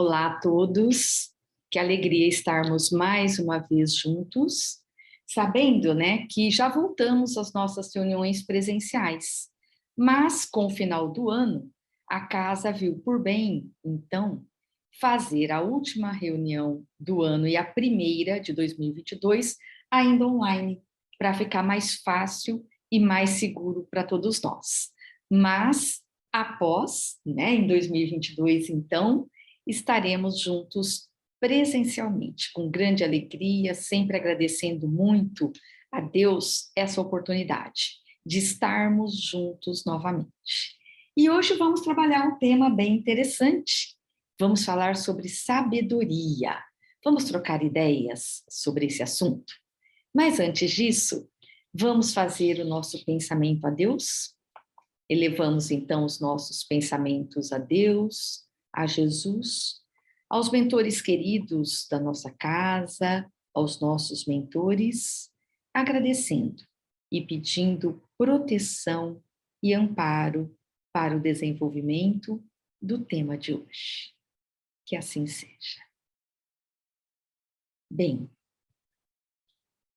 Olá a todos, que alegria estarmos mais uma vez juntos, sabendo, né, que já voltamos às nossas reuniões presenciais, mas com o final do ano, a casa viu por bem, então, fazer a última reunião do ano e a primeira de 2022 ainda online, para ficar mais fácil e mais seguro para todos nós. Mas após, né, em 2022, então, estaremos juntos presencialmente, com grande alegria, sempre agradecendo muito a Deus essa oportunidade de estarmos juntos novamente. E hoje vamos trabalhar um tema bem interessante. Vamos falar sobre sabedoria. Vamos trocar ideias sobre esse assunto. Mas antes disso, vamos fazer o nosso pensamento a Deus? Elevamos então os nossos pensamentos a Deus, a Jesus, aos mentores queridos da nossa casa, aos nossos mentores, agradecendo e pedindo proteção e amparo para o desenvolvimento do tema de hoje. Que assim seja. Bem,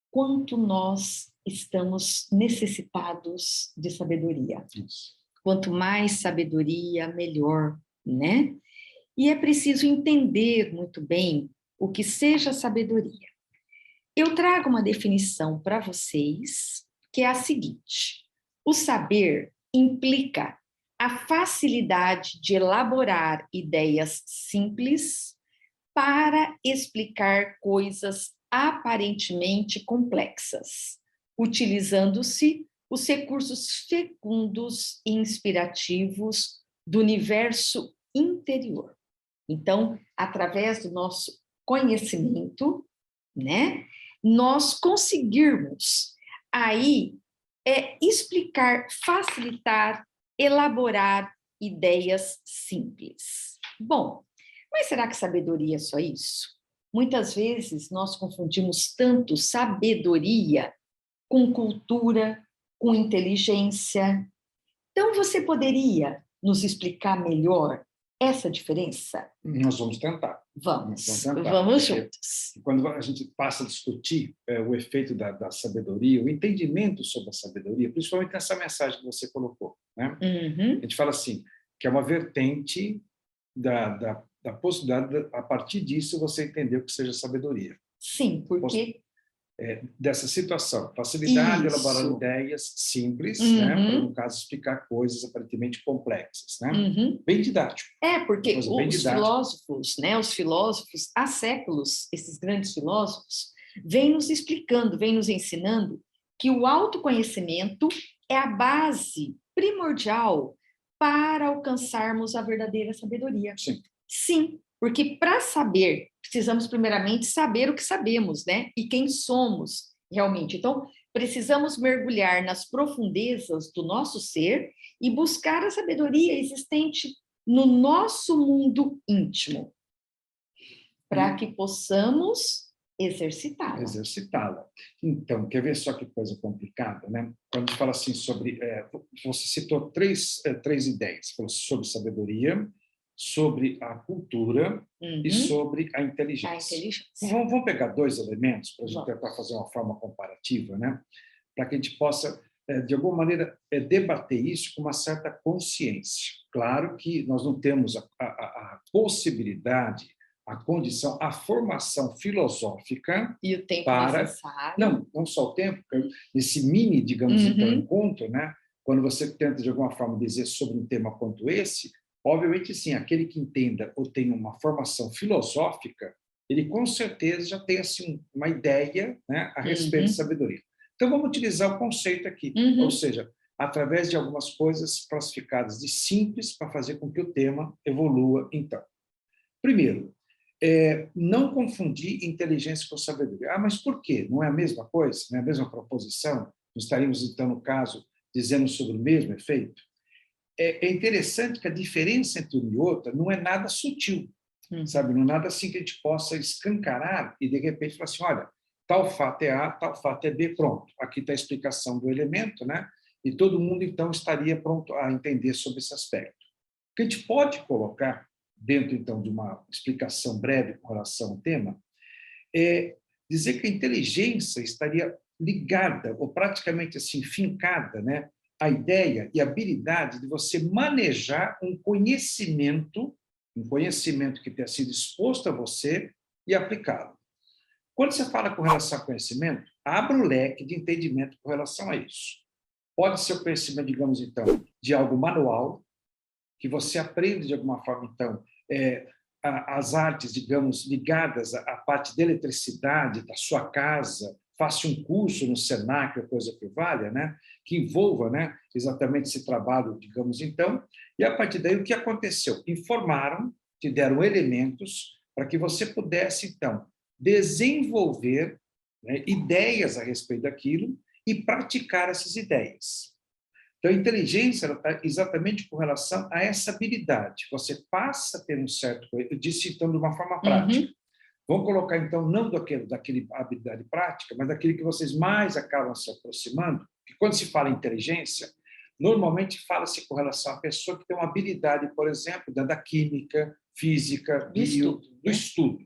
quanto nós estamos necessitados de sabedoria. Isso. Quanto mais sabedoria, melhor, né? E é preciso entender muito bem o que seja sabedoria. Eu trago uma definição para vocês, que é a seguinte: o saber implica a facilidade de elaborar ideias simples para explicar coisas aparentemente complexas, utilizando-se os recursos fecundos e inspirativos do universo interior. Então, através do nosso conhecimento, né, nós conseguirmos aí explicar, facilitar, elaborar ideias simples. Bom, mas será que sabedoria é só isso? Muitas vezes nós confundimos tanto sabedoria com cultura, com inteligência. Então, você poderia nos explicar melhor essa diferença? Nós vamos tentar. Vamos juntos. Quando a gente passa a discutir o efeito da sabedoria, o entendimento sobre a sabedoria, principalmente nessa mensagem que você colocou, né? Uhum. A gente fala assim, que é uma vertente da possibilidade, a partir disso, você entender o que seja sabedoria. Sim, porque... dessa situação, facilidade de elaborar ideias simples, né, para, no caso, explicar coisas aparentemente complexas, né? Bem didático. Porque filósofos, né, os filósofos, há séculos, esses grandes filósofos, vêm nos explicando, vêm nos ensinando que o autoconhecimento é a base primordial para alcançarmos a verdadeira sabedoria. Sim. Sim, porque para saber, precisamos primeiramente saber o que sabemos, né? E quem somos realmente. Então, precisamos mergulhar nas profundezas do nosso ser e buscar a sabedoria existente no nosso mundo íntimo, para que possamos exercitá-la. Então, quer ver só que coisa complicada, né? Quando a gente fala assim sobre... você citou três ideias. Falou sobre sabedoria, sobre a cultura e sobre a inteligência. Vamos pegar dois elementos para a gente tentar fazer uma forma comparativa, né? Para que a gente possa, de alguma maneira, debater isso com uma certa consciência. Claro que nós não temos a possibilidade, a condição, a formação filosófica e o tempo para... necessário. Não só o tempo, esse mini, digamos, então, encontro, né? Quando você tenta, de alguma forma, dizer sobre um tema quanto esse, obviamente, sim, aquele que entenda ou tenha uma formação filosófica, ele com certeza já tem assim, uma ideia, né, a respeito de sabedoria. Então, vamos utilizar o conceito aqui, ou seja, através de algumas coisas classificadas de simples para fazer com que o tema evolua, então. Primeiro, não confundir inteligência com sabedoria. Mas por quê? Não é a mesma coisa? Não é a mesma proposição? Não estaríamos, então, no caso, dizendo sobre o mesmo efeito? É interessante que a diferença entre um e outro não é nada sutil, sabe? Não é nada assim que a gente possa escancarar e, de repente, falar assim, olha, tal fato é A, tal fato é B, pronto. Aqui está a explicação do elemento, né? E todo mundo, então, estaria pronto a entender sobre esse aspecto. O que a gente pode colocar dentro, então, de uma explicação breve com relação ao tema, é dizer que a inteligência estaria ligada, ou praticamente assim, fincada, né, à ideia e habilidade de você manejar um conhecimento que tenha sido exposto a você e aplicá-lo. Quando você fala com relação a conhecimento, abre o leque de entendimento com relação a isso. Pode ser o conhecimento, digamos, então, de algo manual, que você aprende de alguma forma, então, as artes, digamos, ligadas à parte da eletricidade, da sua casa, faça um curso no Senac, ou coisa que valha, né? Que envolva, né, exatamente esse trabalho, digamos, então, e a partir daí o que aconteceu? Informaram, te deram elementos para que você pudesse, então, desenvolver, né, ideias a respeito daquilo e praticar essas ideias. Então, a inteligência está exatamente com relação a essa habilidade. Você passa a ter um certo... Eu disse, então, de uma forma prática. Vamos colocar, então, não daquele habilidade prática, mas daquele que vocês mais acabam se aproximando, que quando se fala em inteligência, normalmente fala-se com relação à pessoa que tem uma habilidade, por exemplo, da química, física, do estudo.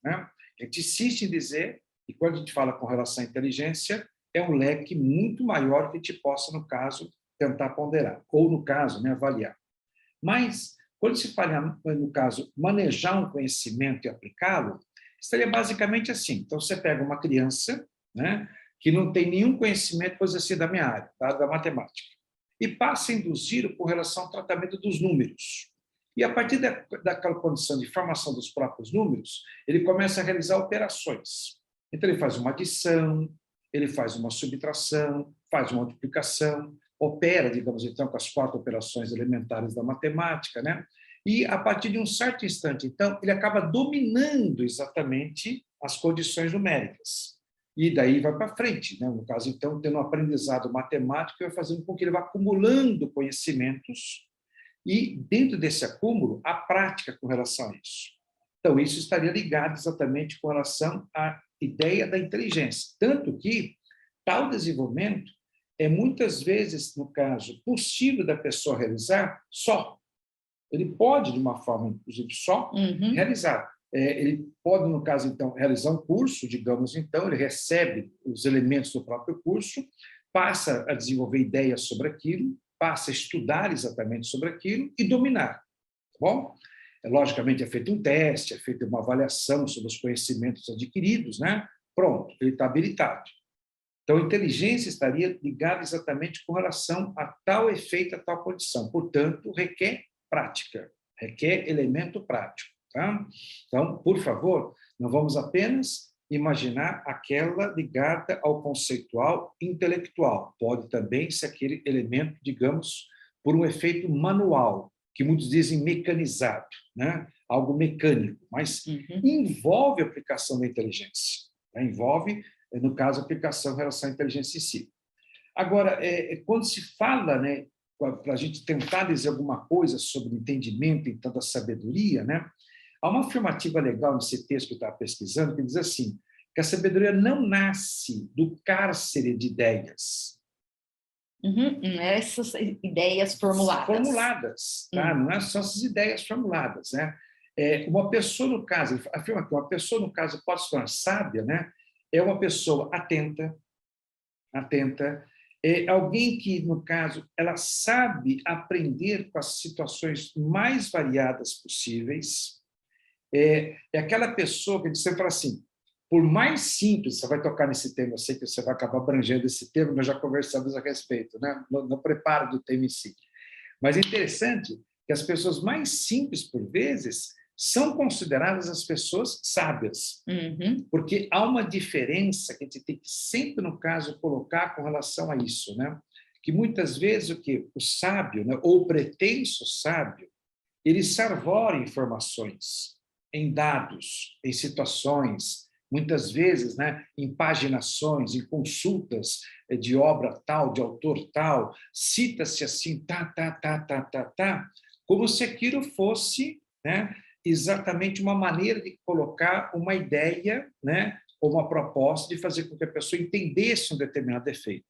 Né? A gente insiste em dizer, e quando a gente fala com relação à inteligência, é um leque muito maior que a gente possa, no caso, tentar ponderar, ou, no caso, né, avaliar. Mas, quando se fala, no caso, manejar um conhecimento e aplicá-lo, seria basicamente assim. Então, você pega uma criança, né, que não tem nenhum conhecimento, por assim, da minha área, da matemática, e passa a induzir com relação ao tratamento dos números. E, a partir daquela condição de formação dos próprios números, ele começa a realizar operações. Então, ele faz uma adição, ele faz uma subtração, faz uma multiplicação, opera, digamos então, com as 4 operações elementares da matemática, né? E, a partir de um certo instante, então, ele acaba dominando exatamente as condições numéricas. E daí vai para frente, né? No caso, então, tendo um aprendizado matemático, vai fazendo com que ele vá acumulando conhecimentos e, dentro desse acúmulo, a prática com relação a isso. Então, isso estaria ligado exatamente com relação à ideia da inteligência. Tanto que tal desenvolvimento é muitas vezes, no caso, possível da pessoa realizar só. Ele pode, de uma forma, inclusive, só realizar. Ele pode, no caso, então, realizar um curso, digamos, então, ele recebe os elementos do próprio curso, passa a desenvolver ideias sobre aquilo, passa a estudar exatamente sobre aquilo e dominar. Tá bom? Logicamente, é feito um teste, é feita uma avaliação sobre os conhecimentos adquiridos, né? Pronto, ele está habilitado. Então, a inteligência estaria ligada exatamente com relação a tal efeito, a tal condição. Portanto, requer prática, requer elemento prático. Tá? Então, por favor, não vamos apenas imaginar aquela ligada ao conceitual intelectual. Pode também ser aquele elemento, digamos, por um efeito manual, que muitos dizem mecanizado, né? Algo mecânico, mas envolve a aplicação da inteligência, né? Envolve, no caso, a aplicação em relação à inteligência em si. Agora, quando se fala, né, para a gente tentar dizer alguma coisa sobre o entendimento, então, da sabedoria, né, há uma afirmativa legal nesse texto que eu estava pesquisando, que diz assim, que a sabedoria não nasce do cárcere de ideias. Essas ideias formuladas. Formuladas, tá? Não são essas ideias formuladas, né? Uma pessoa, no caso, ele afirma que uma pessoa, no caso, pode se tornar sábia, né? É uma pessoa atenta, é alguém que, no caso, ela sabe aprender com as situações mais variadas possíveis, é aquela pessoa que você fala assim, por mais simples, você vai tocar nesse tema, eu sei que você vai acabar abrangendo esse tema, nós já conversamos a respeito, né? No preparo do tema em si. Mas é interessante que as pessoas mais simples, por vezes, são consideradas as pessoas sábias, porque há uma diferença que a gente tem que sempre, no caso, colocar com relação a isso, né? Que muitas vezes o sábio, né, ou o pretenso sábio, ele se arvora em informações, em dados, em situações, muitas vezes, né, em paginações, em consultas de obra tal, de autor tal, cita-se assim, como se aquilo fosse, né, exatamente uma maneira de colocar uma ideia, né, ou uma proposta de fazer com que a pessoa entendesse um determinado efeito.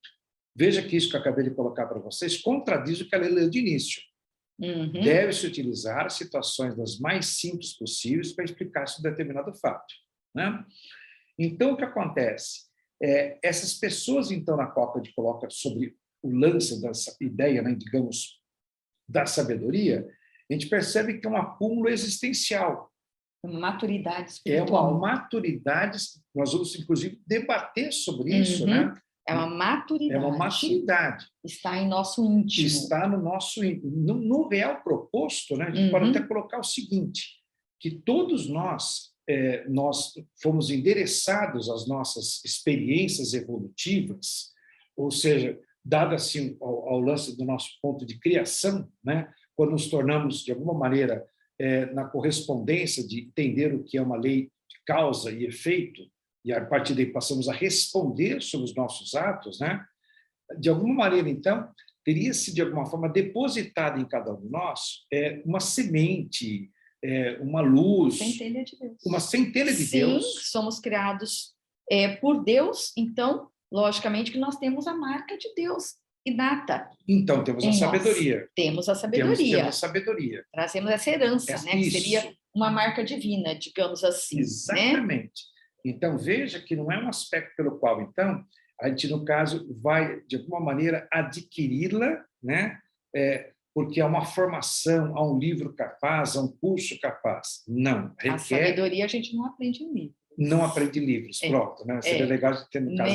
Veja que isso que eu acabei de colocar para vocês contradiz o que ela leu de início. Deve-se utilizar situações das mais simples possíveis para explicar esse determinado fato, né? Então, o que acontece? Essas pessoas, então, na qual a gente coloca sobre o lance dessa ideia, né, digamos, da sabedoria, a gente percebe que é um acúmulo existencial. Uma maturidade É espiritual. uma maturidade, nós vamos, inclusive, debater sobre isso, né? É uma maturidade. É uma maturidade. Está em nosso íntimo. Está no nosso íntimo. No real proposto, né, a gente pode até colocar o seguinte, que todos nós fomos endereçados às nossas experiências evolutivas, ou seja, dado assim ao lance do nosso ponto de criação, né, quando nos tornamos, de alguma maneira, na correspondência de entender o que é uma lei de causa e efeito, e a partir daí passamos a responder sobre os nossos atos, né? De alguma maneira, então, teria-se, de alguma forma, depositado em cada um de nós uma semente, uma luz. Centelha de Deus. Uma centelha de Deus. Sim, somos criados por Deus, então, logicamente, que nós temos a marca de Deus inata. Então, temos a sabedoria. Temos a sabedoria. Temos a sabedoria. Trazemos essa herança, né? Que seria uma marca divina, digamos assim. Exatamente. Né? Então, veja que não é um aspecto pelo qual, então, a gente, no caso, vai, de alguma maneira, adquiri-la, né? Porque há uma formação, há um livro capaz, há um curso capaz. Não. A sabedoria a gente não aprende em livros. Não aprende em livros, pronto. Né? Seria legal de ter, no caso,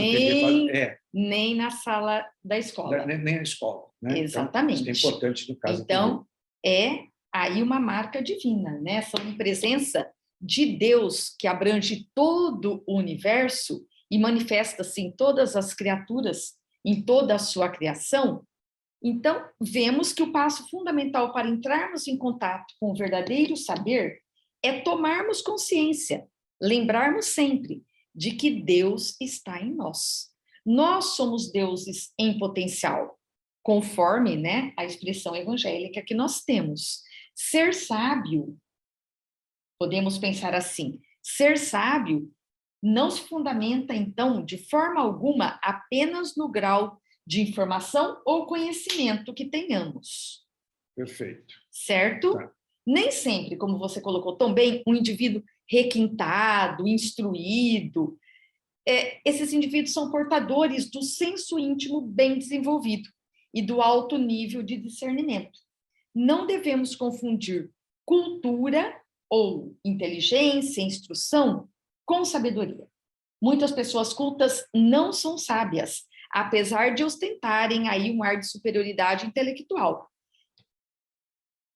nem na sala da escola. Nem na escola. Né? Exatamente. Então, isso é importante, no caso. Então, é aí uma marca divina, né? Essa presença de Deus que abrange todo o universo e manifesta-se em todas as criaturas, em toda a sua criação. Então, vemos que o passo fundamental para entrarmos em contato com o verdadeiro saber é tomarmos consciência, lembrarmos sempre de que Deus está em nós. Nós somos deuses em potencial, conforme, né, a expressão evangélica que nós temos. Ser sábio, podemos pensar assim, ser sábio não se fundamenta, então, de forma alguma, apenas no grau de informação ou conhecimento que tenhamos. Perfeito. Certo? Tá. Nem sempre, como você colocou tão bem, um indivíduo requintado, instruído, esses indivíduos são portadores do senso íntimo bem desenvolvido e do alto nível de discernimento. Não devemos confundir cultura ou inteligência, instrução, com sabedoria. Muitas pessoas cultas não são sábias, apesar de ostentarem aí um ar de superioridade intelectual.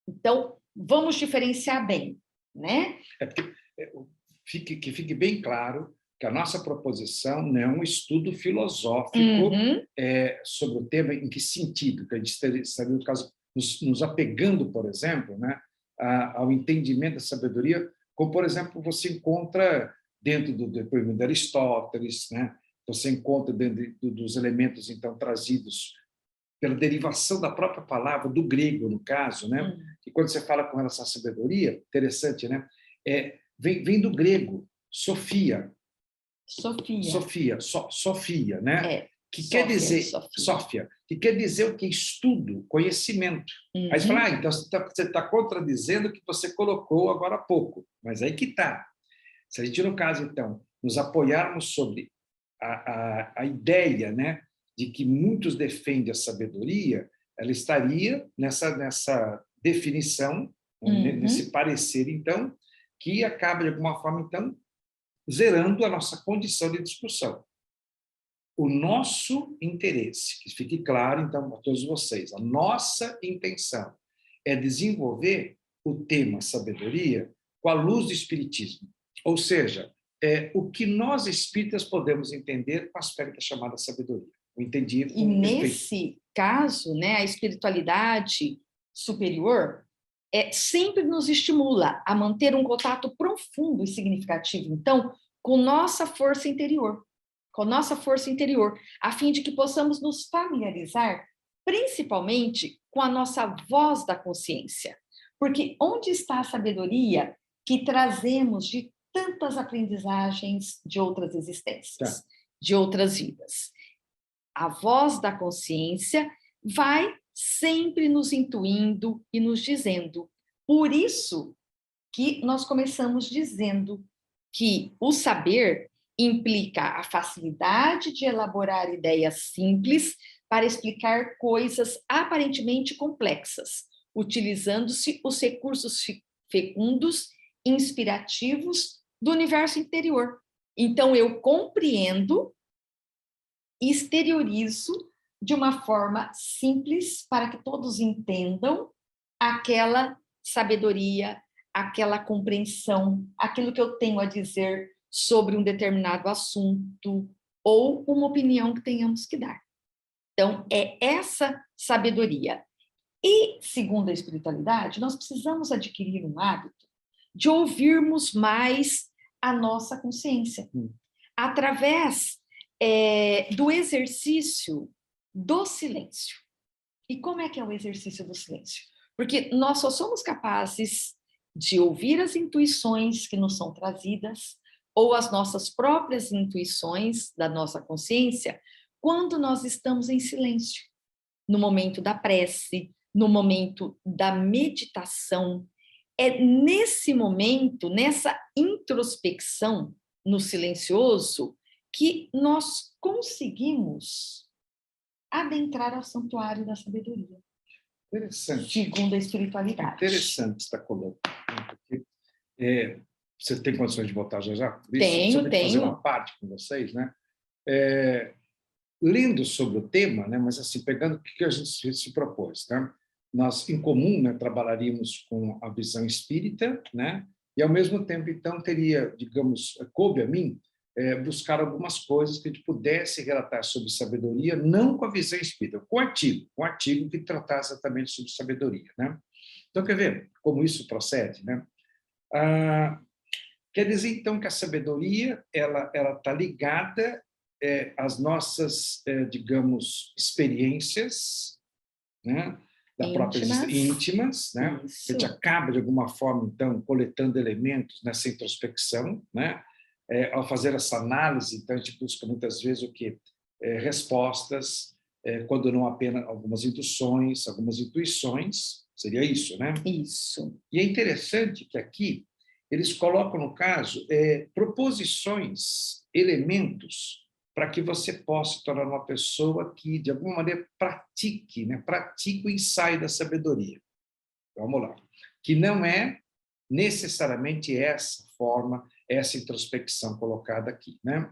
Então, vamos diferenciar bem, né? Que fique bem claro que a nossa proposição não é um estudo filosófico sobre o tema, em que sentido, que a gente estaria, no caso, nos apegando, por exemplo, né, ao entendimento da sabedoria, como, por exemplo, você encontra dentro do depoimento de Aristóteles, né, você encontra dentro dos elementos, então, trazidos pela derivação da própria palavra, do grego, no caso, né? E quando você fala com relação à sabedoria, interessante, né? Vem do grego, Sofia, né? Que quer dizer Sófia, que quer dizer o que? Estudo, conhecimento. Aí você fala, então você está contradizendo o que você colocou agora há pouco. Mas aí que está. Se a gente, no caso, então, nos apoiarmos sobre a ideia, né, de que muitos defendem a sabedoria, ela estaria nessa definição, nesse parecer, então, que acaba, de alguma forma, então, zerando a nossa condição de discussão. O nosso interesse, que fique claro, então, para todos vocês, a nossa intenção é desenvolver o tema sabedoria com a luz do Espiritismo. Ou seja, o que nós espíritas podemos entender com o aspecto chamada sabedoria. O entendido. E nesse caso, né, a espiritualidade superior sempre nos estimula a manter um contato profundo e significativo, então, com nossa força interior, a fim de que possamos nos familiarizar, principalmente, com a nossa voz da consciência. Porque onde está a sabedoria que trazemos de tantas aprendizagens de outras existências, de outras vidas? A voz da consciência vai sempre nos intuindo e nos dizendo. Por isso que nós começamos dizendo que o saber implica a facilidade de elaborar ideias simples para explicar coisas aparentemente complexas, utilizando-se os recursos fecundos, inspirativos do universo interior. Então, eu compreendo e exteriorizo de uma forma simples para que todos entendam aquela sabedoria, aquela compreensão, aquilo que eu tenho a dizer sobre um determinado assunto ou uma opinião que tenhamos que dar. Então, é essa sabedoria. E, segundo a espiritualidade, nós precisamos adquirir um hábito de ouvirmos mais a nossa consciência, através do exercício do silêncio. E como é que é o exercício do silêncio? Porque nós só somos capazes de ouvir as intuições que nos são trazidas, ou as nossas próprias intuições da nossa consciência, quando nós estamos em silêncio, no momento da prece, no momento da meditação. É nesse momento, nessa introspecção, no silencioso, que nós conseguimos adentrar ao santuário da sabedoria. Interessante. Segundo a espiritualidade. Interessante está colocando. Porque, você tem condições de voltar já? Tenho. Fazer uma parte com vocês, né? Lendo sobre o tema, né? Mas assim, pegando o que a gente se propôs, tá? Nós, em comum, né, trabalharíamos com a visão espírita, né? E, ao mesmo tempo, então, teria, digamos, coube a mim, buscar algumas coisas que a gente pudesse relatar sobre sabedoria, não com a visão espírita, com o artigo que tratasse exatamente sobre sabedoria, né? Então, quer ver como isso procede, né? Quer dizer, então, que a sabedoria ela está ligada às nossas, digamos, experiências, né? Da própria íntimas, né? A gente acaba, de alguma forma, então, coletando elementos nessa introspecção, né? Ao fazer essa análise, então, a gente busca muitas vezes o quê? Respostas, quando não apenas algumas induções, algumas intuições, seria isso, né? Isso. E é interessante que aqui eles colocam, no caso, proposições, elementos, para que você possa se tornar uma pessoa que, de alguma maneira, pratique, né? Pratique o ensaio da sabedoria. Vamos lá. Que não é necessariamente essa forma, essa introspecção colocada aqui, né?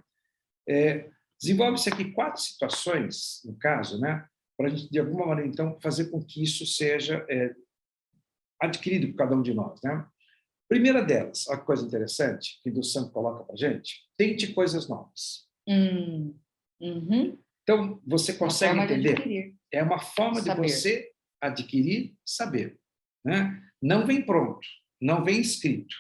Desenvolve-se aqui 4 situações, no caso, né? Para a gente, de alguma maneira, então, fazer com que isso seja adquirido por cada um de nós, né? Primeira delas, olha que coisa interessante, que o Santo coloca para a gente, tente coisas novas. Uhum. Então, você consegue entender? É uma forma de você adquirir saber, né? Não vem pronto, não vem escrito.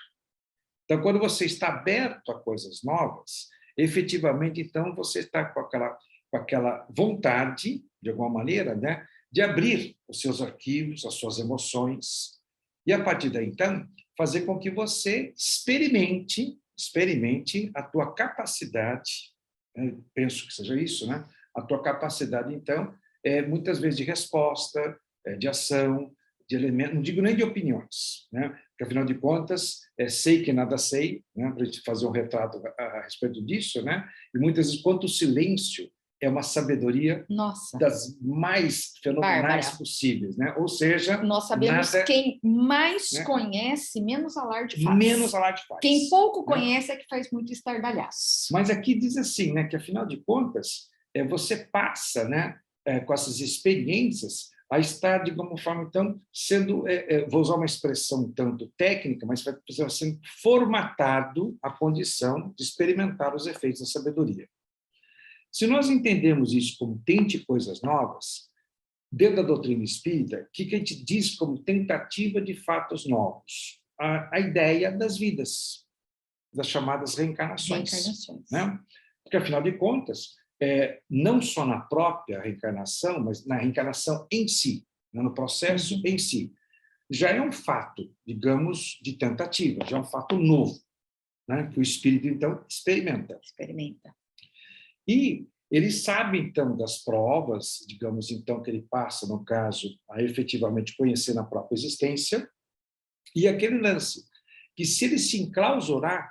Então, quando você está aberto a coisas novas, efetivamente, então, você está com aquela vontade, de alguma maneira, né, de abrir os seus arquivos, as suas emoções, e, a partir daí, então, fazer com que você experimente a tua capacidade, penso que seja isso, né? A tua capacidade, então, muitas vezes de resposta, de ação, de elemento, não digo nem de opiniões, né? Porque, afinal de contas, sei que nada sei, né? Para a gente fazer um retrato a respeito disso, né? E muitas vezes, quanto o silêncio é uma sabedoria das mais fenomenais possíveis, né? Ou seja, nós sabemos quem mais conhece, menos alarde faz. Menos alarde faz. Quem pouco conhece é que faz muito estardalhaço. Mas aqui diz assim, né? Que, afinal de contas, você passa, né? Com essas experiências a estar, de alguma forma, então, sendo, vou usar uma expressão tanto técnica, mas vai sendo formatado a condição de experimentar os efeitos da sabedoria. Se nós entendemos isso como tente coisas novas, dentro da doutrina espírita, o que a gente diz como tentativa de fatos novos? A ideia das vidas, das chamadas reencarnações. Né? Porque, afinal de contas, não só na própria reencarnação, mas na reencarnação em si, no processo em si, já é um fato, digamos, de tentativa, já é um fato novo, né? Que o espírito, então, experimenta. Experimenta. E Ele sabe, então, das provas, digamos, então, que ele passa, no caso, a efetivamente conhecer na própria existência, e aquele lance, que se ele se enclausurar,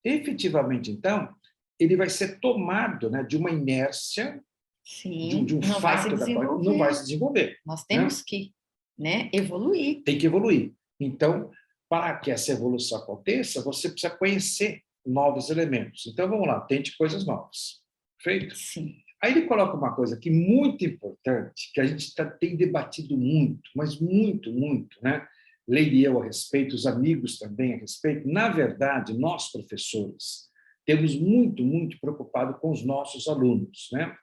efetivamente, então, ele vai ser tomado, né, de uma inércia, Sim, de um não vai se fato da qual não desenvolver. vai se desenvolver. Nós Né? temos que, né, evoluir. Tem que evoluir. Então, para que essa evolução aconteça, você precisa conhecer novos elementos. Então, vamos lá, tente coisas novas. Perfeito? Sim. Aí ele coloca uma coisa aqui muito importante, que a gente tem debatido muito, mas muito, muito, né? Leila e eu a respeito, os amigos também a respeito. Na verdade, nós, professores, temos muito, muito preocupado com os nossos alunos, né?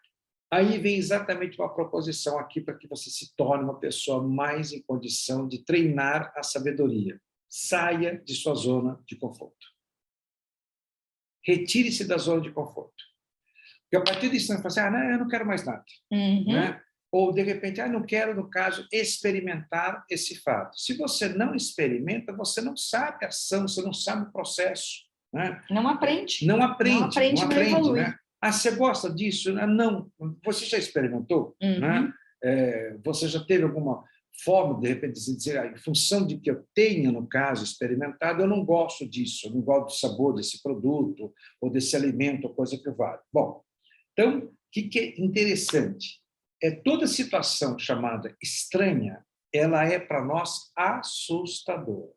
Aí vem exatamente uma proposição aqui para que você se torne uma pessoa mais em condição de treinar a sabedoria. Saia de sua zona de conforto. Retire-se da zona de conforto. Porque a partir disso, você fala assim, não, eu não quero mais nada. Né? Ou, de repente, não quero, no caso, experimentar esse fato. Se você não experimenta, você não sabe a ação, você não sabe o processo. Né? Não aprende. Não aprende, não evolui. né? Você gosta disso? Não. Você já experimentou? Né? Você já teve alguma forma, de repente, de dizer, em função de que eu tenha, no caso, experimentado, eu não gosto disso, eu não gosto do sabor desse produto, ou desse alimento, ou coisa que vale. Bom, então, o que é interessante? Toda situação chamada estranha, ela é, para nós, assustadora.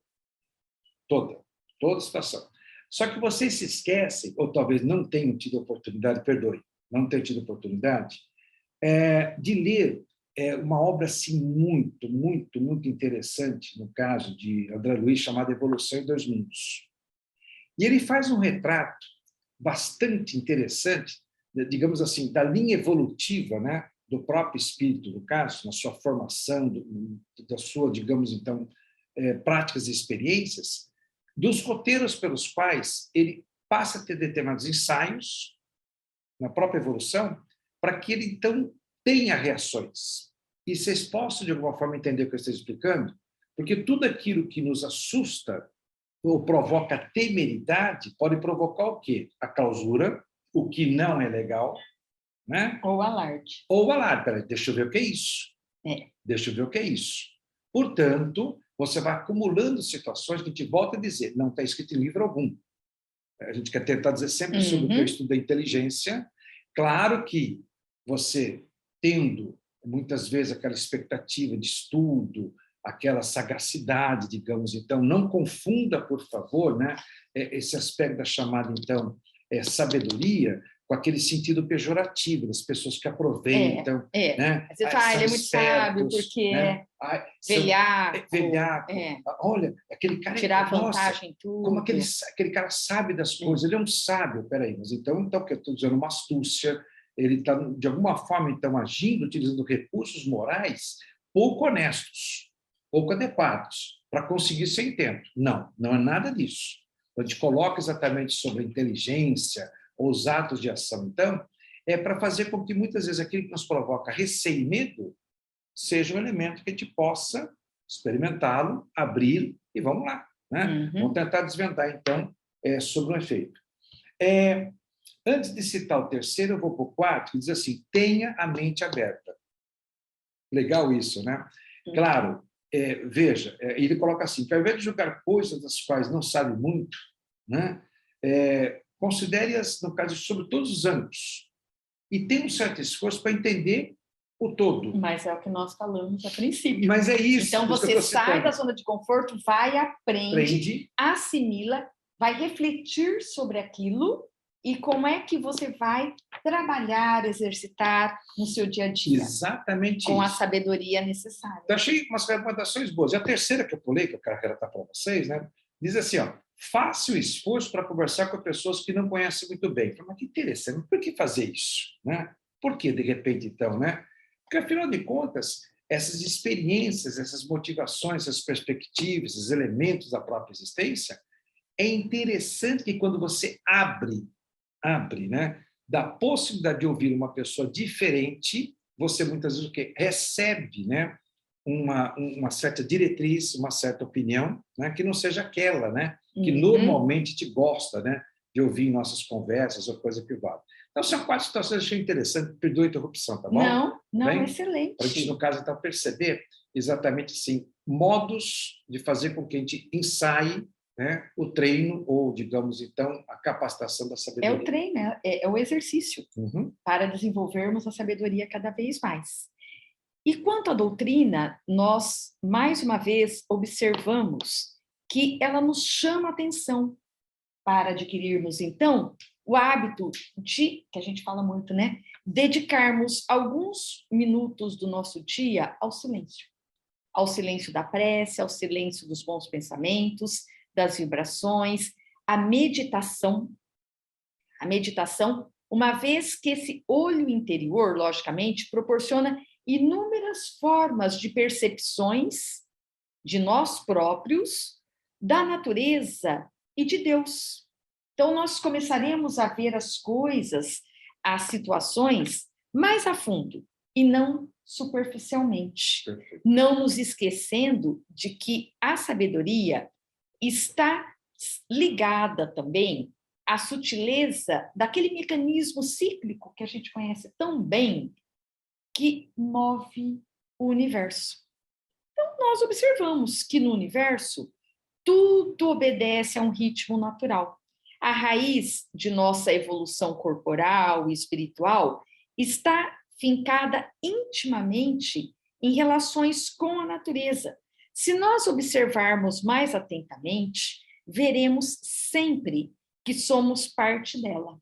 Toda situação. Só que vocês se esquecem, ou talvez não tenham tido oportunidade, perdoe, não tenham tido oportunidade, de ler uma obra assim, muito, muito, muito interessante, no caso de André Luiz, chamada Evolução em Dois Mundos. E ele faz um retrato bastante interessante, digamos assim, da linha evolutiva, né, do próprio espírito, no caso, na sua formação, da sua, digamos, então, práticas e experiências, dos roteiros pelos quais ele passa a ter determinados ensaios na própria evolução, para que ele, então, tenha reações. E vocês possam, de alguma forma, entender o que eu estou explicando? Porque tudo aquilo que nos assusta ou provoca temeridade pode provocar o quê? A clausura, o que não é legal, né? Ou alarde. Ou alarde. Peraí, deixa eu ver o que é isso. Deixa eu ver o que é isso. Portanto, você vai acumulando situações que te volta a dizer, não está escrito em livro algum. A gente quer tentar dizer sempre sobre o que eu estudo da inteligência. Claro que você, tendo muitas vezes aquela expectativa de estudo, aquela sagacidade, digamos, então, não confunda, por favor, né, esse aspecto da chamada, então, sabedoria, com aquele sentido pejorativo, das pessoas que aproveitam. Né? Você fala, ele é muito sábio, porque né? velhaco. Olha, aquele cara... Tirar vantagem em tudo. Como aquele cara sabe das coisas, ele é um sábio. Peraí, mas então que eu estou dizendo uma astúcia, ele está, de alguma forma, então, agindo, utilizando recursos morais pouco honestos, pouco adequados, para conseguir ser intento. Não é nada disso. A gente coloca exatamente sobre a inteligência, ou os atos de ação, então, para fazer com que, muitas vezes, aquilo que nos provoca receio e medo seja um elemento que a gente possa experimentá-lo, abrir e vamos lá. Né? Vamos tentar desvendar, então, sobre o efeito. Antes de citar o terceiro, eu vou para o quarto, que diz assim, tenha a mente aberta. Legal isso, né? Claro, veja, ele coloca assim, que ao invés de julgar coisas das quais não sabe muito, né, considere-as, no caso, sobre todos os ângulos, e tenha um certo esforço para entender o todo. Mas é o que nós falamos a princípio. Mas é isso. Então, você sai da zona de conforto, vai, aprende, assimila, vai refletir sobre aquilo e como é que você vai trabalhar, exercitar no seu dia a dia. Exatamente com isso. a sabedoria necessária. Eu achei umas recomendações boas. E a terceira que eu pulei, que eu quero relatar para vocês, né, diz assim, faça o esforço para conversar com pessoas que não conhecem muito bem. Mas que interessante, por que fazer isso? Né? Por que, de repente, então? Né? Porque, afinal de contas, essas experiências, essas motivações, essas perspectivas, esses elementos da própria existência, é interessante que quando você abre, né, da possibilidade de ouvir uma pessoa diferente, você muitas vezes o quê? Recebe, né, uma certa diretriz, uma certa opinião, né, que não seja aquela, né, que normalmente te gosta, né, de ouvir em nossas conversas ou coisa privada. Então, são 4 situações que eu achei interessante. Perdoe a interrupção, tá bom? Não, excelente. Para a gente, no caso, então, perceber exatamente, sim, modos de fazer com que a gente ensaie, né, o treino ou, digamos, então, a capacitação da sabedoria. É o treino, é o exercício para desenvolvermos a sabedoria cada vez mais. E quanto à doutrina, nós, mais uma vez, observamos que ela nos chama a atenção para adquirirmos, então, o hábito de, que a gente fala muito, né? Dedicarmos alguns minutos do nosso dia ao silêncio da prece, ao silêncio dos bons pensamentos, das vibrações, a meditação, uma vez que esse olho interior, logicamente, proporciona inúmeras formas de percepções de nós próprios, da natureza e de Deus. Então, nós começaremos a ver as coisas, as situações, mais a fundo, e não superficialmente. Perfeito. Não nos esquecendo de que a sabedoria está ligada também à sutileza daquele mecanismo cíclico que a gente conhece tão bem, que move o universo. Então, nós observamos que no universo, tudo obedece a um ritmo natural. A raiz de nossa evolução corporal e espiritual está fincada intimamente em relações com a natureza. Se nós observarmos mais atentamente, veremos sempre que somos parte dela.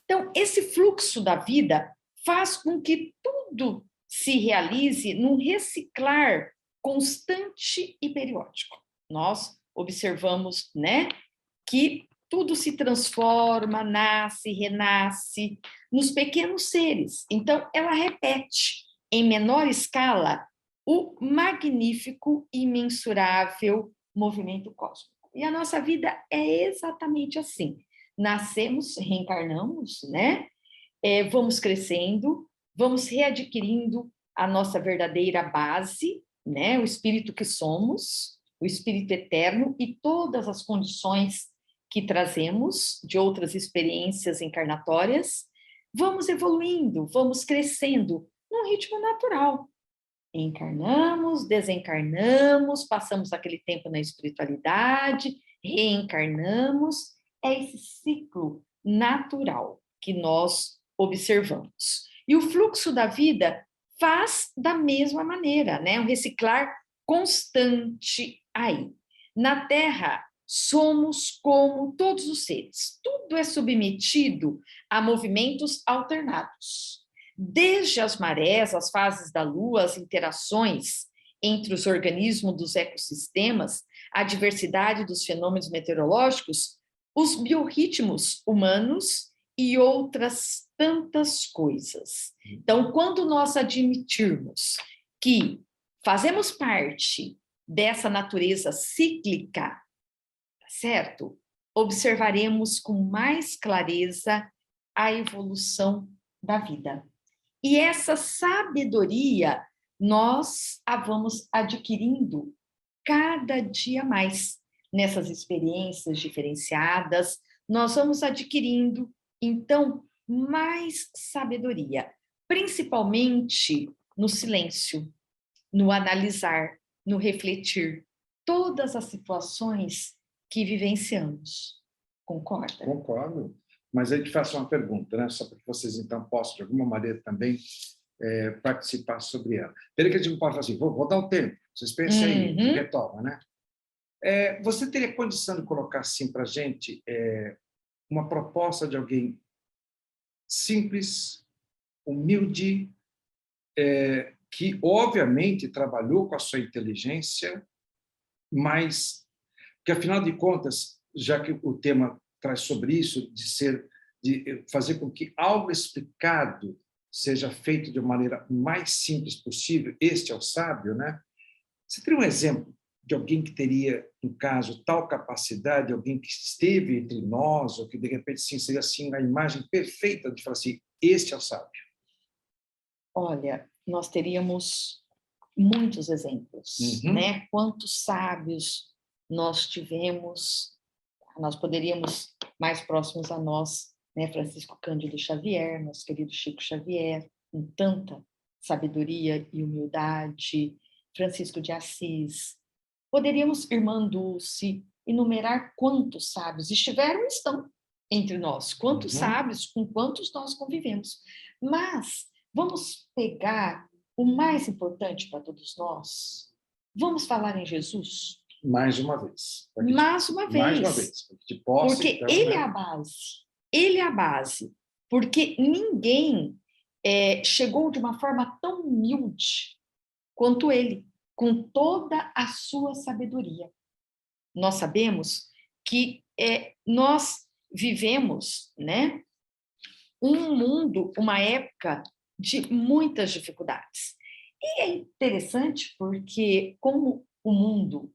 Então, esse fluxo da vida faz com que tudo se realize num reciclar constante e periódico. Nós observamos, né, que tudo se transforma, nasce, renasce nos pequenos seres. Então, ela repete, em menor escala, o magnífico e imensurável movimento cósmico. E a nossa vida é exatamente assim. Nascemos, reencarnamos, né? Vamos crescendo, vamos readquirindo a nossa verdadeira base, né? O espírito que somos, o espírito eterno e todas as condições que trazemos de outras experiências encarnatórias, vamos evoluindo, vamos crescendo num ritmo natural. Encarnamos, desencarnamos, passamos aquele tempo na espiritualidade, reencarnamos. É esse ciclo natural que nós observamos. E o fluxo da vida faz da mesma maneira, né? Um reciclar constante aí. Na Terra, somos como todos os seres. Tudo é submetido a movimentos alternados. Desde as marés, as fases da Lua, as interações entre os organismos dos ecossistemas, a diversidade dos fenômenos meteorológicos, os biorritmos humanos e outras tantas coisas. Então, quando nós admitirmos que fazemos parte dessa natureza cíclica, certo? Observaremos com mais clareza a evolução da vida. E essa sabedoria nós a vamos adquirindo cada dia mais. Nessas experiências diferenciadas, nós vamos adquirindo, então, mais sabedoria, principalmente no silêncio, no analisar, no refletir todas as situações que vivenciamos. Concorda? Concordo. Mas aí te faço uma pergunta, né? Só para que vocês, então, possam, de alguma maneira, também participar sobre ela. Pelo que a gente não pode falar assim, vou dar um tempo, vocês pensem aí, retoma, né? Você teria condição de colocar, assim, para a gente uma proposta de alguém simples, humilde, que, obviamente, trabalhou com a sua inteligência, mas que, afinal de contas, já que o tema traz sobre isso, de fazer com que algo explicado seja feito de uma maneira mais simples possível, este é o sábio, né? Você teria um exemplo de alguém que teria, no caso, tal capacidade, alguém que esteve entre nós, ou que, de repente, sim, seria assim, a imagem perfeita de falar assim, este é o sábio? Olha, nós teríamos muitos exemplos, né? Quantos sábios nós tivemos, nós poderíamos mais próximos a nós, né? Francisco Cândido Xavier, nosso querido Chico Xavier, com tanta sabedoria e humildade, Francisco de Assis. Poderíamos, irmã Dulce, enumerar quantos sábios estiveram e estão entre nós, quantos sábios, com quantos nós convivemos. Mas vamos pegar o mais importante para todos nós. Vamos falar em Jesus? Mais uma vez. Mais uma vez. De posse, porque então, ele né? é a base. Ele é a base. Porque ninguém chegou de uma forma tão humilde quanto ele, com toda a sua sabedoria. Nós sabemos que nós vivemos, né, um mundo, uma época de muitas dificuldades. E é interessante porque, como o mundo,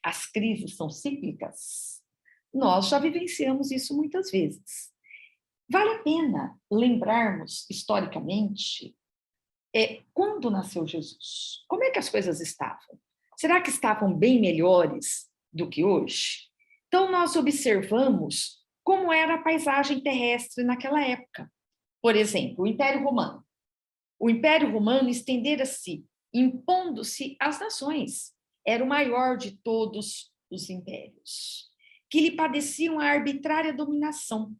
as crises são cíclicas, nós já vivenciamos isso muitas vezes. Vale a pena lembrarmos, historicamente, quando nasceu Jesus? Como é que as coisas estavam? Será que estavam bem melhores do que hoje? Então, nós observamos como era a paisagem terrestre naquela época. Por exemplo, o Império Romano. O Império Romano estendera-se, impondo-se às nações. Era o maior de todos os impérios, que lhe padeciam a arbitrária dominação.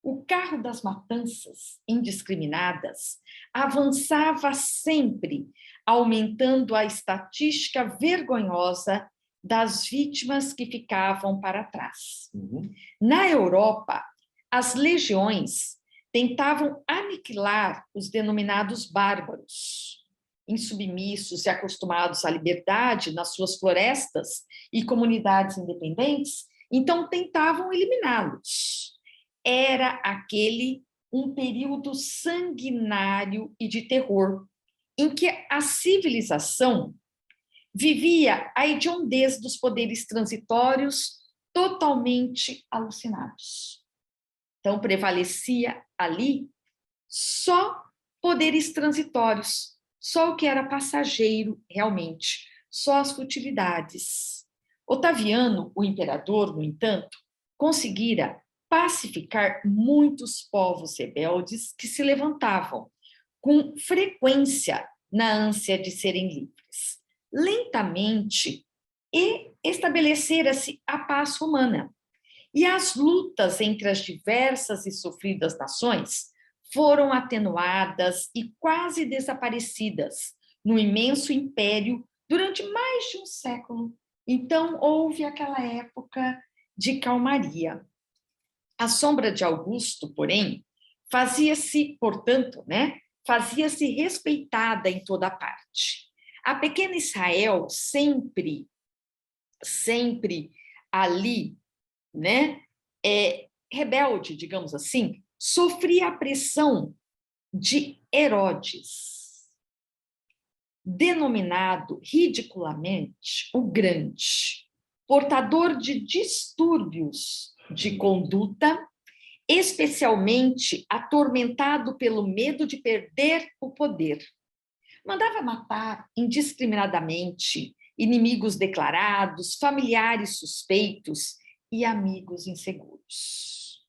O carro das matanças indiscriminadas avançava sempre, aumentando a estatística vergonhosa das vítimas que ficavam para trás. Na Europa, as legiões tentavam aniquilar os denominados bárbaros, insubmissos e acostumados à liberdade nas suas florestas e comunidades independentes, então tentavam eliminá-los. Era um período sanguinário e de terror, em que a civilização vivia a hediondez dos poderes transitórios totalmente alucinados. Então, prevalecia ali só poderes transitórios, só o que era passageiro realmente, só as futilidades. Otaviano, o imperador, no entanto, conseguira pacificar muitos povos rebeldes que se levantavam com frequência na ânsia de serem livres. Lentamente, e estabelecera-se a paz romana. E as lutas entre as diversas e sofridas nações foram atenuadas e quase desaparecidas no imenso império durante mais de um século. Então, houve aquela época de calmaria. A sombra de Augusto, porém, fazia-se respeitada em toda parte. A pequena Israel, sempre ali, né, rebelde, digamos assim, sofria a pressão de Herodes, denominado ridiculamente o Grande, portador de distúrbios de conduta, especialmente atormentado pelo medo de perder o poder. Mandava matar indiscriminadamente inimigos declarados, familiares suspeitos e amigos inseguros.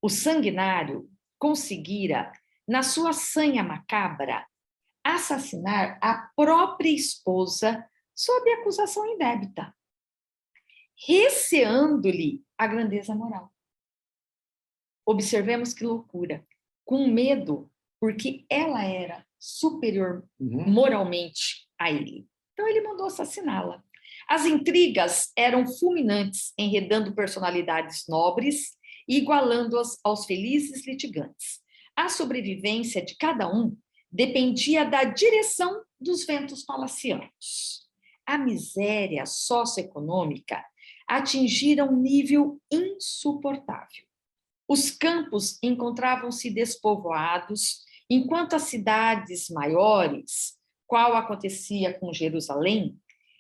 O sanguinário conseguira, na sua sanha macabra, assassinar a própria esposa sob acusação indébita, receando-lhe a grandeza moral. Observemos que loucura, com medo, porque ela era superior moralmente a ele. Então, ele mandou assassiná-la. As intrigas eram fulminantes, enredando personalidades nobres e igualando-as aos felizes litigantes. A sobrevivência de cada um dependia da direção dos ventos palacianos. A miséria socioeconômica atingira um nível insuportável. Os campos encontravam-se despovoados, enquanto as cidades maiores, qual acontecia com Jerusalém,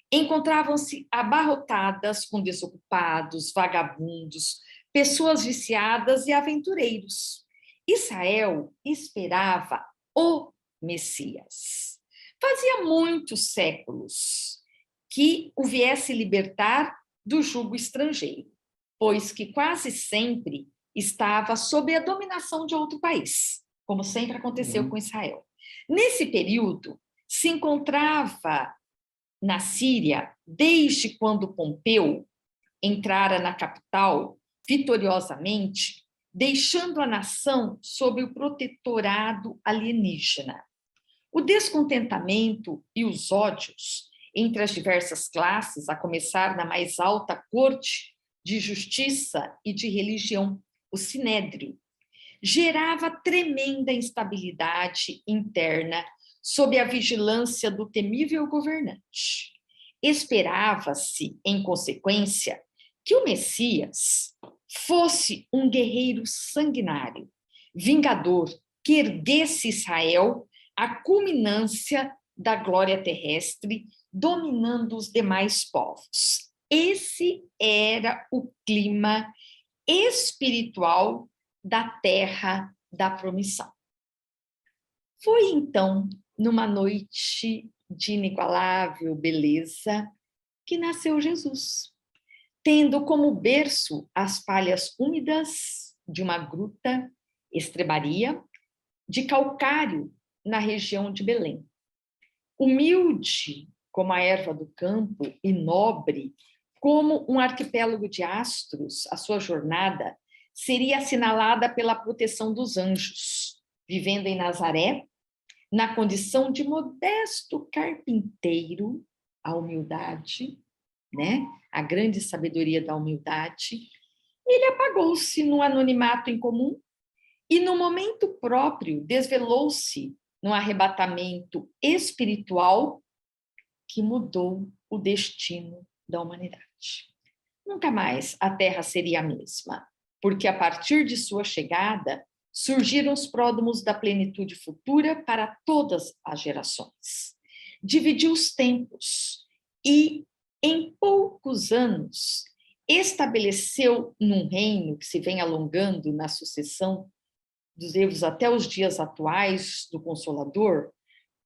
encontravam-se abarrotadas com desocupados, vagabundos, pessoas viciadas e aventureiros. Israel esperava o Messias. Fazia muitos séculos que o viesse libertar do jugo estrangeiro. pois que quase sempre estava sob a dominação de outro país, como sempre aconteceu com Israel. Nesse período, se encontrava na Síria desde quando Pompeu entrara na capital vitoriosamente, deixando a nação sob o protetorado alienígena. O descontentamento e os ódios entre as diversas classes, a começar na mais alta corte de justiça e de religião, o Sinédrio, gerava tremenda instabilidade interna sob a vigilância do temível governante. Esperava-se, em consequência, que o Messias fosse um guerreiro sanguinário, vingador, que erguesse Israel à culminância da glória terrestre, dominando os demais povos. Esse era o clima espiritual da terra da promissão. Foi então, numa noite de inigualável beleza, que nasceu Jesus, tendo como berço as palhas úmidas de uma gruta, estrebaria, de calcário na região de Belém. Humilde como a erva do campo e nobre como um arquipélago de astros, a sua jornada seria assinalada pela proteção dos anjos, vivendo em Nazaré, na condição de modesto carpinteiro, a humildade, né? A grande sabedoria da humildade. Ele apagou-se no anonimato incomum e, no momento próprio, desvelou-se num arrebatamento espiritual que mudou o destino da humanidade. Nunca mais a Terra seria a mesma, porque a partir de sua chegada surgiram os pródomos da plenitude futura para todas as gerações. Dividiu os tempos e, em poucos anos, estabeleceu num reino que se vem alongando na sucessão dos erros até os dias atuais do Consolador,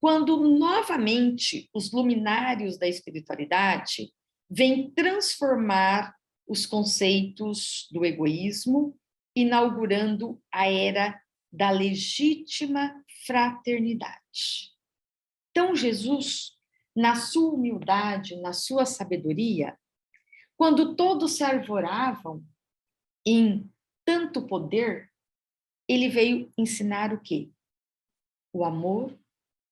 quando novamente os luminários da espiritualidade vêm transformar os conceitos do egoísmo, inaugurando a era da legítima fraternidade. Então, Jesus, na sua humildade, na sua sabedoria, quando todos se arvoravam em tanto poder, ele veio ensinar o quê? O amor,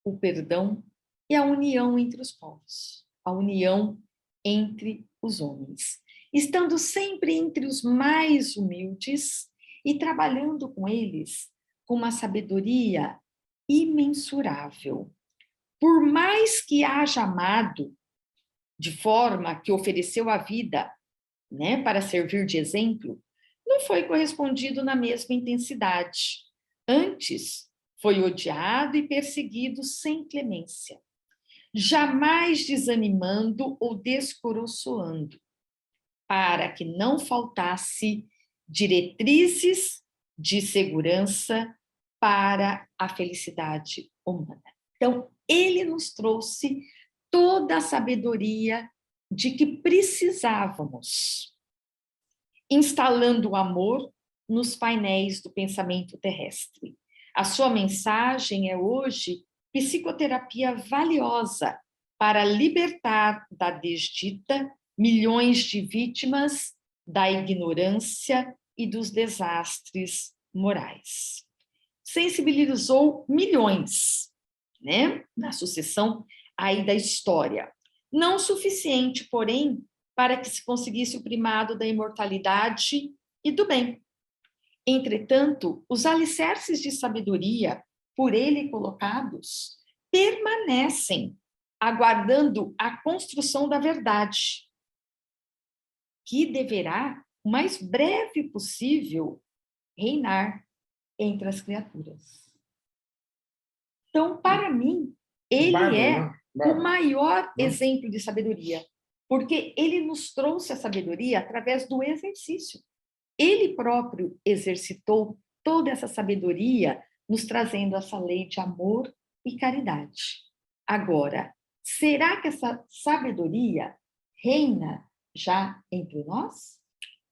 o perdão e a união entre os povos, a união entre os homens, estando sempre entre os mais humildes e trabalhando com eles com uma sabedoria imensurável. Por mais que haja amado, de forma que ofereceu a vida, né, para servir de exemplo, não foi correspondido na mesma intensidade. Antes, foi odiado e perseguido sem clemência, jamais desanimando ou descoroçoando, para que não faltasse diretrizes de segurança para a felicidade humana. Então, ele nos trouxe toda a sabedoria de que precisávamos, instalando o amor nos painéis do pensamento terrestre. A sua mensagem é hoje psicoterapia valiosa para libertar da desdita milhões de vítimas da ignorância e dos desastres morais. Sensibilizou milhões, né, na sucessão aí da história. Não suficiente, porém, para que se conseguisse o primado da imortalidade e do bem. Entretanto, os alicerces de sabedoria, por ele colocados, permanecem, aguardando a construção da verdade, que deverá, o mais breve possível, reinar entre as criaturas. Então, para mim, ele é o maior exemplo de sabedoria, porque ele nos trouxe a sabedoria através do exercício. Ele próprio exercitou toda essa sabedoria, nos trazendo essa lei de amor e caridade. Agora, será que essa sabedoria reina já entre nós?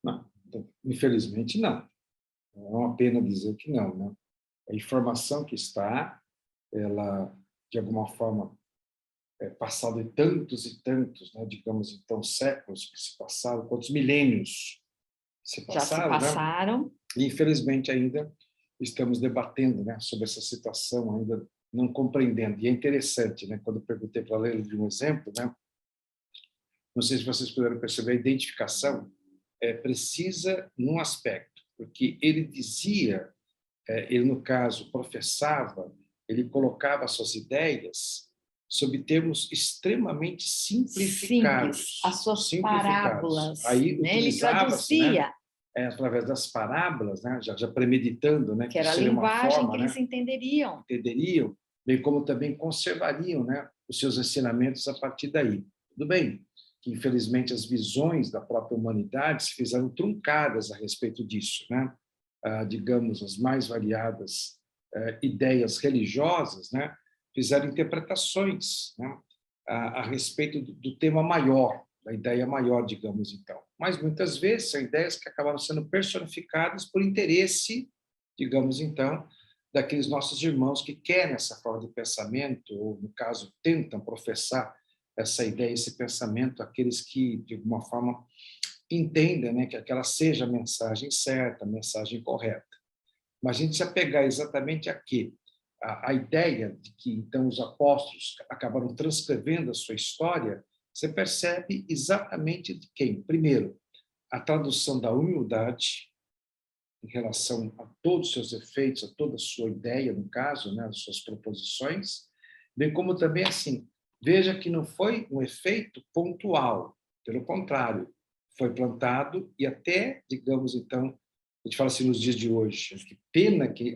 Não. Então, infelizmente, não. É uma pena dizer que não, né? A informação que está, ela, de alguma forma, passado de tantos e tantos, né, digamos, então, séculos que se passaram, quantos milênios se passaram, Já se passaram. Né? E, infelizmente, ainda estamos debatendo, né, sobre essa situação, ainda não compreendendo. E é interessante, né, quando eu perguntei para a Leila de um exemplo, né, não sei se vocês puderam perceber, a identificação precisa num aspecto, porque ele dizia, ele, no caso, professava, ele colocava suas ideias sob termos extremamente simplificados. Simples, as suas parábolas. Aí né? Ele traduzia, né, através das parábolas, né, já premeditando, né, que era a seria linguagem uma forma, que eles né, entenderiam, bem como também conservariam, né, os seus ensinamentos a partir daí. Tudo bem que, infelizmente, as visões da própria humanidade se fizeram truncadas a respeito disso, né? Digamos, as mais variadas ideias religiosas, né, fizeram interpretações, né, a respeito do tema maior, da ideia maior, digamos, então. Mas, muitas vezes, são ideias que acabaram sendo personificadas por interesse, digamos, então, daqueles nossos irmãos que querem essa forma de pensamento, ou, no caso, tentam professar essa ideia, esse pensamento, aqueles que, de alguma forma, entendem, né, que aquela seja a mensagem certa, a mensagem correta. Mas a gente se apegar exatamente a quê? A ideia de que, então, os apóstolos acabaram transcrevendo a sua história, você percebe exatamente de quem? Primeiro, a tradução da humildade em relação a todos os seus efeitos, a toda a sua ideia, no caso, né, as suas proposições, bem como também, assim, veja que não foi um efeito pontual, pelo contrário, foi plantado e até, digamos, então, a gente fala assim nos dias de hoje, que pena que,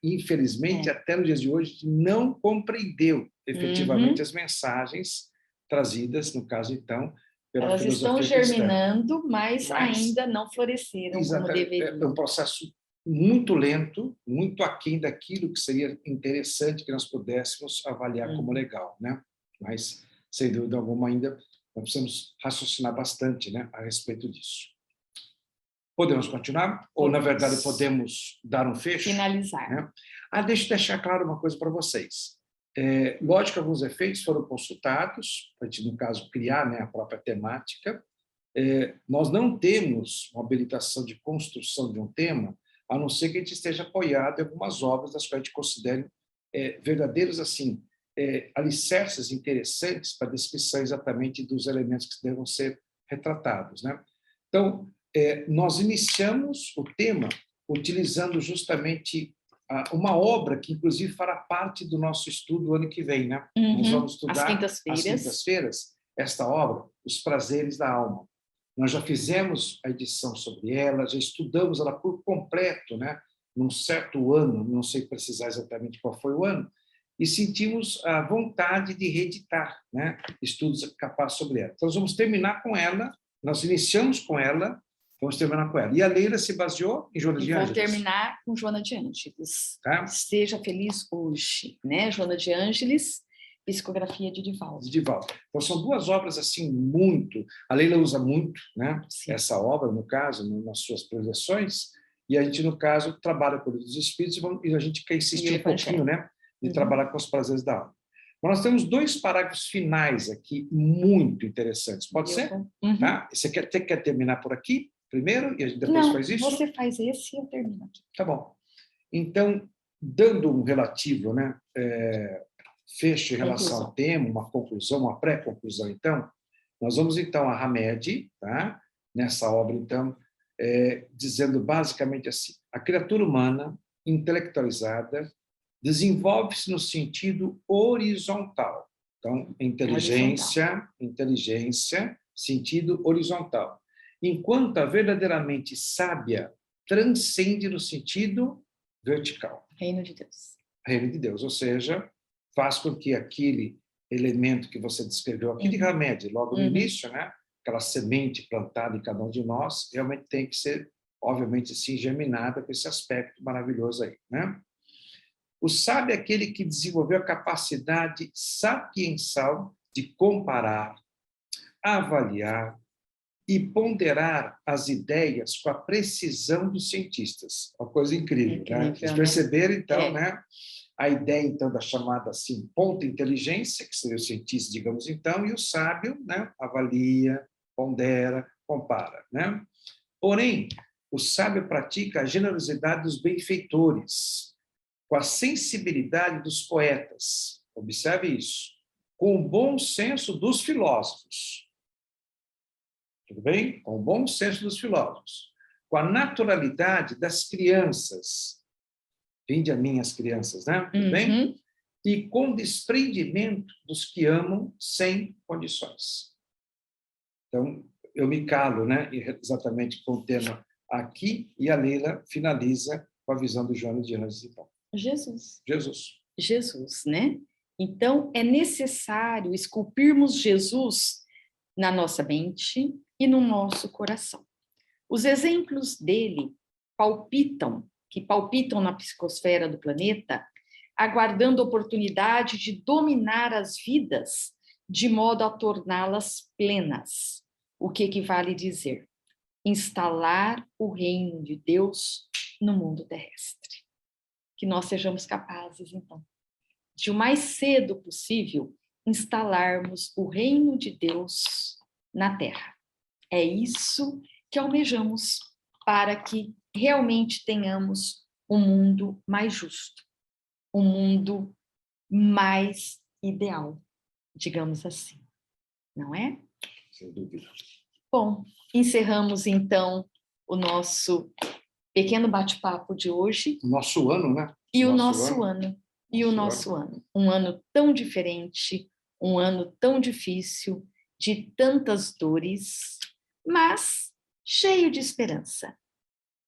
infelizmente, até nos dias de hoje, não compreendeu efetivamente as mensagens trazidas, no caso, então, pela elas filosofia estão germinando, cristã. mas ainda não floresceram como deveriam. É um processo muito lento, muito aquém daquilo que seria interessante que nós pudéssemos avaliar como legal, né? Mas, sem dúvida alguma, ainda nós precisamos raciocinar bastante, né, a respeito disso. Podemos continuar? Ou, na verdade, podemos dar um fecho? Finalizar. Né? Deixa eu deixar claro uma coisa para vocês. Lógico que alguns efeitos foram consultados, para a gente, no caso, criar, né, a própria temática. Nós não temos uma habilitação de construção de um tema, a não ser que a gente esteja apoiado em algumas obras das quais a gente considere verdadeiros, assim, alicerces interessantes para a descrição exatamente dos elementos que devem ser retratados, né? Então, nós iniciamos o tema utilizando justamente uma obra que, inclusive, fará parte do nosso estudo ano que vem, né? Nós vamos estudar às quintas-feiras esta obra, Os Prazeres da Alma. Nós já fizemos a edição sobre ela, já estudamos ela por completo, né? Num certo ano, não sei precisar exatamente qual foi o ano, e sentimos a vontade de reeditar, né, estudos capazes sobre ela. Então, nós vamos terminar com ela, nós iniciamos com ela, vamos terminar com ela. E a Leila se baseou em Joana de Ângeles. Vou terminar com Joana de Ângeles. Tá? Seja feliz hoje, né? Joana de Ângeles, psicografia de Divaldo. Então, são duas obras, assim, muito... A Leila usa muito, né, essa obra, no caso, nas suas projeções, e a gente, no caso, trabalha com os espíritos e a gente quer insistir um pouquinho, né, de trabalhar com os prazeres da alma. Mas nós temos dois parágrafos finais aqui muito interessantes. Pode ser? Tá? Você quer terminar por aqui primeiro e a gente depois faz isso? Você faz esse e eu termino aqui. Tá bom. Então, dando um relativo, né, fecho em relação ao tema, uma conclusão, uma pré-conclusão, então, nós vamos, então, a Hamed, tá? Nessa obra, então, dizendo basicamente assim: a criatura humana, intelectualizada, desenvolve-se no sentido horizontal. Então, inteligência, sentido horizontal. Enquanto a verdadeiramente sábia transcende no sentido vertical. Reino de Deus. Reino de Deus, ou seja, faz com que aquele elemento que você descreveu aqui de Hamed, logo no início, né, aquela semente plantada em cada um de nós, realmente tem que ser, obviamente, assim, germinada com esse aspecto maravilhoso aí, né? O sábio é aquele que desenvolveu a capacidade sapiensal de comparar, avaliar, e ponderar as ideias com a precisão dos cientistas. Uma coisa incrível, né? Vocês perceberam, então, né? A ideia, então, da chamada, assim, ponta inteligência, que seria o cientista, digamos, então, e o sábio, né? Avalia, pondera, compara, né? Porém, o sábio pratica a generosidade dos benfeitores, com a sensibilidade dos poetas, observe isso, com o bom senso dos filósofos, tudo bem? Com o bom senso dos filósofos, com a naturalidade das crianças, vinde a mim as crianças, né? Tudo bem? E com desprendimento dos que amam sem condições. Então, eu me calo, né? Exatamente com o tema aqui, e a Leila finaliza com a visão do Joana de Anjos, então. Jesus. Jesus. Jesus, né? Então, é necessário esculpirmos Jesus na nossa mente e no nosso coração. Os exemplos dele que palpitam na psicosfera do planeta, aguardando a oportunidade de dominar as vidas de modo a torná-las plenas. O que equivale dizer? Instalar o reino de Deus no mundo terrestre. Que nós sejamos capazes, então, de o mais cedo possível instalarmos o reino de Deus na Terra. É isso que almejamos para que realmente tenhamos um mundo mais justo, um mundo mais ideal, digamos assim, não é? Sem dúvida. Bom, encerramos então o nosso pequeno bate-papo de hoje. O nosso ano, né? E o nosso ano. E o nosso ano. Um ano tão diferente, um ano tão difícil, de tantas dores, mas cheio de esperança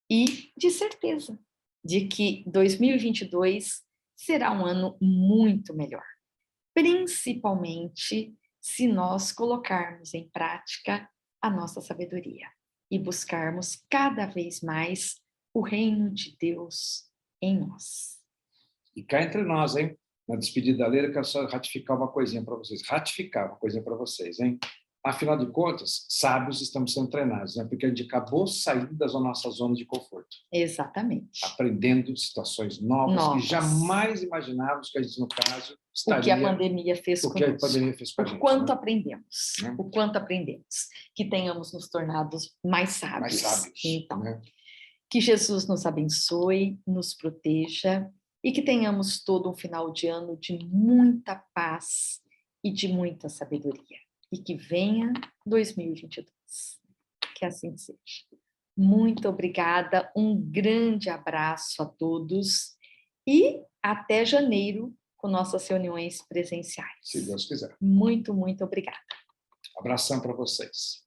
e de certeza de que 2022 será um ano muito melhor, principalmente se nós colocarmos em prática a nossa sabedoria e buscarmos cada vez mais o reino de Deus em nós. E cá entre nós, hein? Na despedida da Leila, eu quero só ratificar uma coisinha para vocês, hein? Afinal de contas, sábios estamos sendo treinados, né? Porque a gente acabou saindo da nossa zona de conforto. Exatamente. Aprendendo situações novas que jamais imaginávamos que a gente, no caso, estaria... O que a pandemia fez com a gente. O quanto aprendemos. Né? O quanto aprendemos. Que tenhamos nos tornado mais sábios. Mais sábios. Então, né? Que Jesus nos abençoe, nos proteja e que tenhamos todo um final de ano de muita paz e de muita sabedoria. E que venha 2022. Que assim seja. Muito obrigada, um grande abraço a todos e até janeiro com nossas reuniões presenciais. Se Deus quiser. Muito, muito obrigada. Abração para vocês.